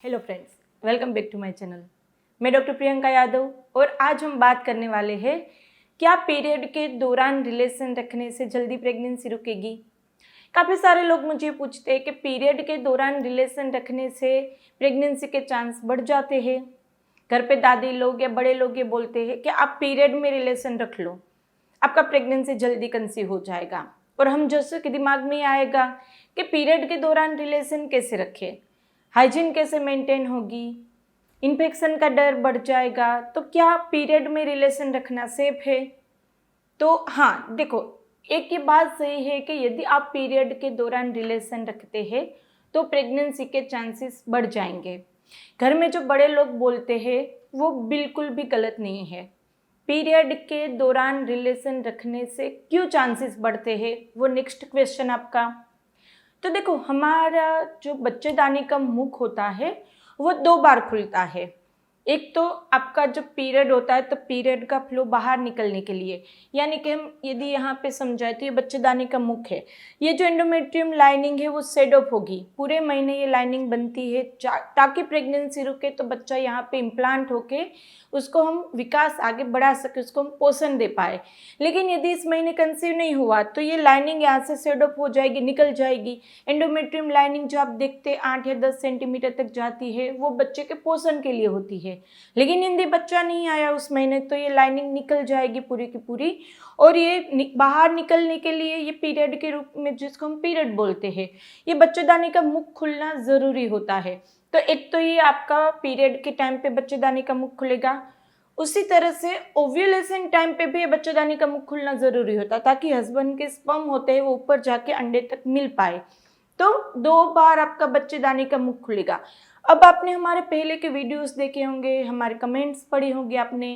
Hello friends, welcome back to my channel. मैं doctor Priyanka Yadav और आज हम बात करने वाले हैं क्या पीरियड के दौरान रिलेशन रखने से जल्दी प्रेगनेंसी रुकेगी। काफ़ी सारे लोग मुझे पूछते हैं कि पीरियड के दौरान रिलेशन रखने से प्रेगनेंसी के चांस बढ़ जाते हैं। घर पे दादी लोग या बड़े लोग ये बोलते हैं कि आप पीरियड में रिलेशन रख लो, आपका प्रेगनेंसी जल्दी कंसीव हो जाएगा। और हम जैसे कि दिमाग में आएगा कि पीरियड के दौरान रिलेशन कैसे रखें, हाइजीन कैसे मेंटेन होगी, इन्फेक्शन का डर बढ़ जाएगा, तो क्या पीरियड में रिलेशन रखना सेफ है। तो हाँ देखो, एक ये बात सही है कि यदि आप पीरियड के दौरान रिलेशन रखते हैं तो प्रेगनेंसी के चांसेस बढ़ जाएंगे। घर में जो बड़े लोग बोलते हैं वो बिल्कुल भी गलत नहीं है। पीरियड के दौरान रिलेशन रखने से क्यों चांसेस बढ़ते हैं, वो नेक्स्ट क्वेश्चन आपका। तो देखो, हमारा जो बच्चेदानी का मुख होता है वो 2 बार खुलता है। एक तो आपका जो पीरियड होता है तो पीरियड का फ्लो बाहर निकलने के लिए, यानी कि हम यदि यहाँ पे समझाए तो ये बच्चेदानी का मुख है। ये जो एंडोमेट्रियम लाइनिंग है वो सेड ऑफ होगी, पूरे महीने ये लाइनिंग बनती है ताकि प्रेगनेंसी रुके तो बच्चा यहाँ पे इम्प्लांट होके उसको हम विकास आगे बढ़ा सके, उसको हम पोषण दे पाए। लेकिन यदि इस महीने कंसीव नहीं हुआ तो ये लाइनिंग यहाँ से सेड ऑफ हो जाएगी, निकल जाएगी। एंडोमेट्रियम लाइनिंग जो आप देखते 8 या 10 सेंटीमीटर तक जाती है वो बच्चे के पोषण के लिए होती है। लेकिन यदि बच्चा नहीं आया उस महीने तो ये लाइनिंग निकल जाएगी पूरी की पूरी, और ये बाहर निकलने के लिए ये पीरियड के रूप में जिसको हम पीरियड बोलते हैं, ये बच्चेदानी का मुख खुलना ज़रूरी होता है। तो एक तो ये आपका पीरियड के टाइम पे बच्चेदानी का मुख खुलेगा, उसी तरह से ओव्यूलेशन टाइम पे भी ये बच्चेदानी का मुख खुलना ज़रूरी होता है ताकि हस्बैंड के स्पर्म होते हैं वो ऊपर जाके अंडे तक मिल पाए। तो 2 बार आपका बच्चेदानी का मुख खुलेगा। अब आपने हमारे पहले के वीडियोस देखे होंगे, हमारे कमेंट्स पढ़े होंगे आपने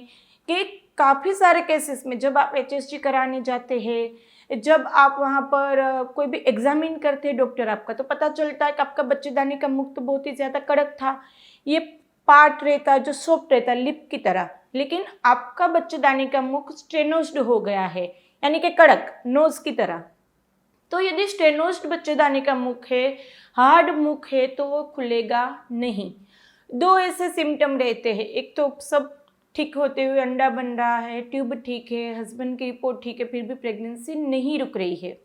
कि काफ़ी सारे केसेस में जब आप HSG कराने जाते हैं, जब आप वहाँ पर कोई भी एग्जामिन करते हैं डॉक्टर आपका, तो पता चलता है कि आपका बच्चेदानी का मुख तो बहुत ही ज़्यादा कड़क था, ये पार्ट रहता है जो सॉफ्ट रहता है लिप की तरह, लेकिन आपका बच्चेदानी का मुख स्टेनोस्ड हो गया है, यानी कि कड़क नोज की तरह। तो यदि स्टेनोस्ड बच्चेदानी का मुख है, हार्ड मुख है, तो वो खुलेगा नहीं। 2 ऐसे सिम्टम रहते हैं, एक तो सब ठीक होते हुए अंडा बन रहा है, ट्यूब ठीक है, हस्बैंड की रिपोर्ट ठीक है, फिर भी प्रेगनेंसी नहीं रुक रही है।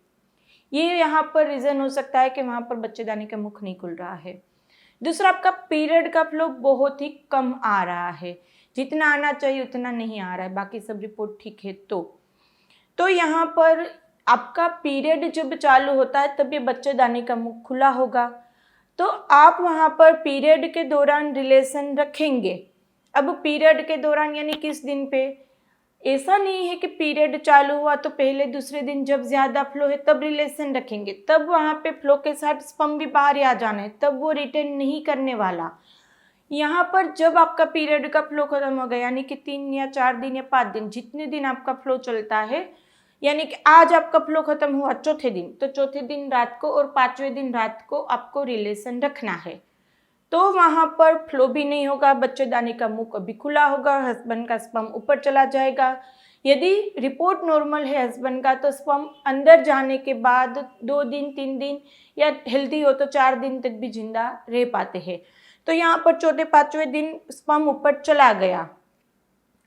ये यहाँ पर रीज़न हो सकता है कि वहाँ पर बच्चेदानी का मुख नहीं खुल रहा है। दूसरा, आपका पीरियड का फ्लो बहुत ही कम आ रहा है, जितना आना चाहिए उतना नहीं आ रहा है, बाकी सब रिपोर्ट ठीक है। तो यहाँ पर आपका पीरियड जब चालू होता है तब ये बच्चेदानी का मुख खुला होगा, तो आप वहाँ पर पीरियड के दौरान रिलेशन रखेंगे। अब पीरियड के दौरान यानी किस दिन पे, ऐसा नहीं है कि पीरियड चालू हुआ तो पहले दूसरे दिन जब ज़्यादा फ्लो है तब रिलेशन रखेंगे, तब वहाँ पे फ्लो के साथ स्पर्म भी बाहर आ जाना है, तब वो रिटेन नहीं करने वाला। यहाँ पर जब आपका पीरियड का फ्लो खत्म हो गया, यानी कि 3 या 4 दिन या 5 दिन, जितने दिन आपका फ्लो चलता है, यानी कि आज आपका फ्लो खत्म हुआ चौथे दिन, तो चौथे दिन रात को और 5वें दिन रात को आपको रिलेशन रखना है। तो वहाँ पर फ्लो भी नहीं होगा, बच्चेदानी का मुख अभी खुला होगा, हस्बैंड का स्पर्म ऊपर चला जाएगा। यदि रिपोर्ट नॉर्मल है हस्बैंड का तो स्पर्म अंदर जाने के बाद 2 दिन 3 दिन या हेल्दी हो तो 4 दिन तक भी जिंदा रह पाते हैं। तो यहाँ पर चौथे 5वें दिन स्पर्म ऊपर चला गया।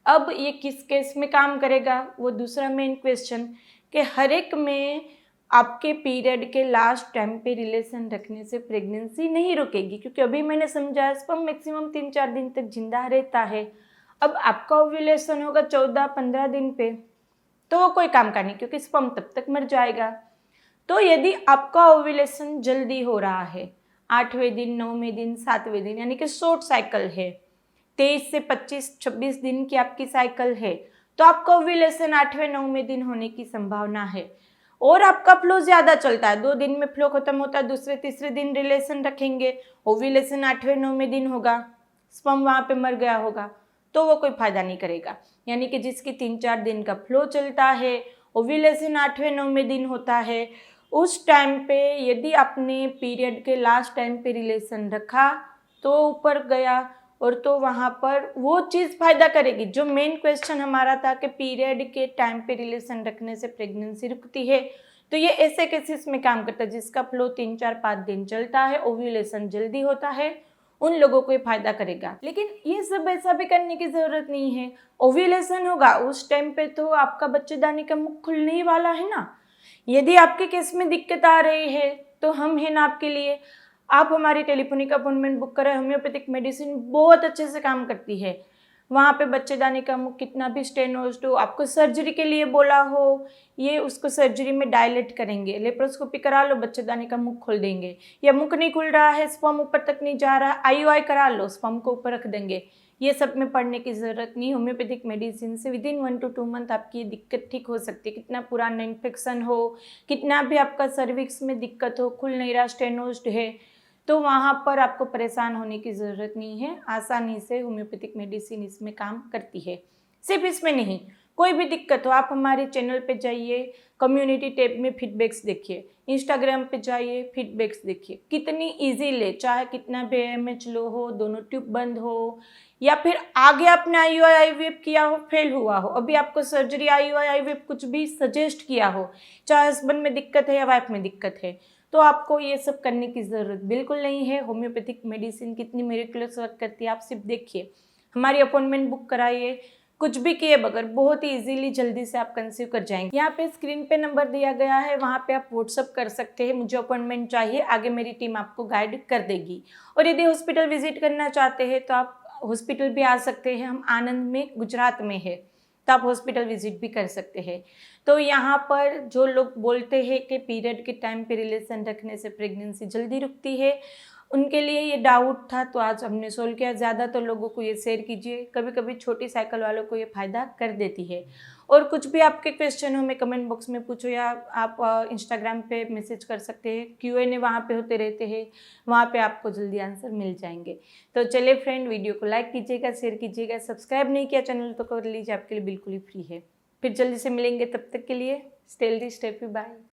अब ये किस केस में काम करेगा, वो दूसरा मेन क्वेश्चन, कि हर एक में आपके पीरियड के लास्ट टाइम पे रिलेशन रखने से प्रेगनेंसी नहीं रुकेगी, क्योंकि अभी मैंने समझाया स्पर्म मैक्सिमम 3-4 दिन तक जिंदा रहता है। अब आपका ओव्यूलेशन होगा 14-15 दिन पे, तो वो कोई काम का नहीं, क्योंकि स्पर्म तब तक मर जाएगा। तो यदि आपका ओव्यूलेशन जल्दी हो रहा है, 8वें दिन, 9वें दिन, 7वें दिन, यानी कि शॉर्ट साइकिल है, 23 से 25-26 दिन की आपकी साइकिल है, तो आपका ओव्यूलेशन 8वें-9वें दिन होने की संभावना है। और आपका फ्लो ज़्यादा चलता है, 2 दिन में फ्लो खत्म होता है, दूसरे तीसरे दिन रिलेशन रखेंगे, ओव्यूलेशन 8वें-9वें दिन होगा, स्पर्म वहाँ पे मर गया होगा, तो वो कोई फायदा नहीं करेगा। यानी कि जिसकी 3-4 दिन का फ्लो चलता है, ओव्यूलेशन 8वें-9वें दिन होता है, उस टाइम पे यदि आपने पीरियड के लास्ट टाइम पे रिलेशन रखा तो ऊपर गया, और तो वहाँ पर वो चीज़ फायदा करेगी। जो मेन क्वेश्चन हमारा था कि पीरियड के टाइम पे रिलेशन रखने से प्रेगनेंसी रुकती है, तो ये ऐसे केसेस में काम करता है जिसका फ्लो 3-4-5 दिन चलता है, ओव्यूलेशन जल्दी होता है, उन लोगों को ये फायदा करेगा। लेकिन ये सब ऐसा भी करने की ज़रूरत नहीं है। ओव्यूलेशन होगा उस टाइम पे तो आपका बच्चेदानी का मुख खुलने ही वाला है ना। यदि आपके केस में दिक्कत आ रही है तो हम हैं ना आपके लिए। आप हमारी टेलीफोनिक अपॉइंटमेंट बुक करें। होम्योपैथिक मेडिसिन बहुत अच्छे से काम करती है। वहाँ पे बच्चेदानी का मुख कितना भी स्टेनोज्ड हो, आपको सर्जरी के लिए बोला हो, ये उसको सर्जरी में डायलेट करेंगे। लेप्रोस्कोपी करा लो, बच्चेदानी का मुख खोल देंगे। या मुख नहीं खुल रहा है, स्पर्म ऊपर तक नहीं जा रहा, आईयूआई करा लो, स्पर्म को ऊपर रख देंगे। ये सब में पढ़ने की ज़रूरत नहीं। होम्योपैथिक मेडिसिन से विदिन 1 to 2 मंथ आपकी ये दिक्कत ठीक हो सकती है। कितना पुराना इन्फेक्शन हो, कितना भी आपका सर्विक्स में दिक्कत हो, खुल नहीं रहा, स्टेनोज्ड है, तो वहाँ पर आपको परेशान होने की ज़रूरत नहीं है। आसानी से होम्योपैथिक मेडिसिन इसमें काम करती है। सिर्फ इसमें नहीं, कोई भी दिक्कत हो आप हमारे चैनल पे जाइए, कम्युनिटी टैब में फीडबैक्स देखिए, इंस्टाग्राम पे जाइए, फीडबैक्स देखिए। कितनी इजीली, चाहे कितना भी AMH लो हो, दोनों ट्यूब बंद हो, या फिर आगे आपने IUI IVF किया हो, फेल हुआ हो, अभी आपको सर्जरी IUI IVF कुछ भी सजेस्ट किया हो, चाहे हस्बैंड में दिक्कत है या वाइफ में दिक्कत है, तो आपको ये सब करने की ज़रूरत बिल्कुल नहीं है। होम्योपैथिक मेडिसिन कितनी मिरेकुलस वर्क करती है आप सिर्फ देखिए। हमारी अपॉइंटमेंट बुक कराइए, कुछ भी किए बगैर बहुत ही इजीली जल्दी से आप कंसीव कर जाएंगे। यहाँ पे स्क्रीन पे नंबर दिया गया है, वहाँ पे आप व्हाट्सअप कर सकते हैं, मुझे अपॉइंटमेंट चाहिए, आगे मेरी टीम आपको गाइड कर देगी। और यदि हॉस्पिटल विजिट करना चाहते हैं तो आप हॉस्पिटल भी आ सकते हैं। हम आनंद में, गुजरात में है, तो आप हॉस्पिटल विजिट भी कर सकते हैं। तो यहाँ पर जो लोग बोलते हैं कि पीरियड के टाइम पे रिलेशन रखने से प्रेगनेंसी जल्दी रुकती है, उनके लिए ये डाउट था, तो आज हमने सोल्व किया। ज़्यादातर लोगों को ये शेयर कीजिए, कभी कभी छोटी साइकिल वालों को ये फ़ायदा कर देती है। और कुछ भी आपके क्वेश्चन हो, मैं कमेंट बॉक्स में पूछो, या आप इंस्टाग्राम पे मैसेज कर सकते हैं। Q&A वहाँ पे होते रहते हैं, वहाँ पे आपको जल्दी आंसर मिल जाएंगे। तो चलिए फ्रेंड, वीडियो को लाइक कीजिएगा, शेयर कीजिएगा, सब्सक्राइब नहीं किया चैनल तो कर लीजिए, आपके लिए बिल्कुल ही फ्री है। फिर जल्दी से मिलेंगे, तब तक के लिए stay healthy, stay happy, bye.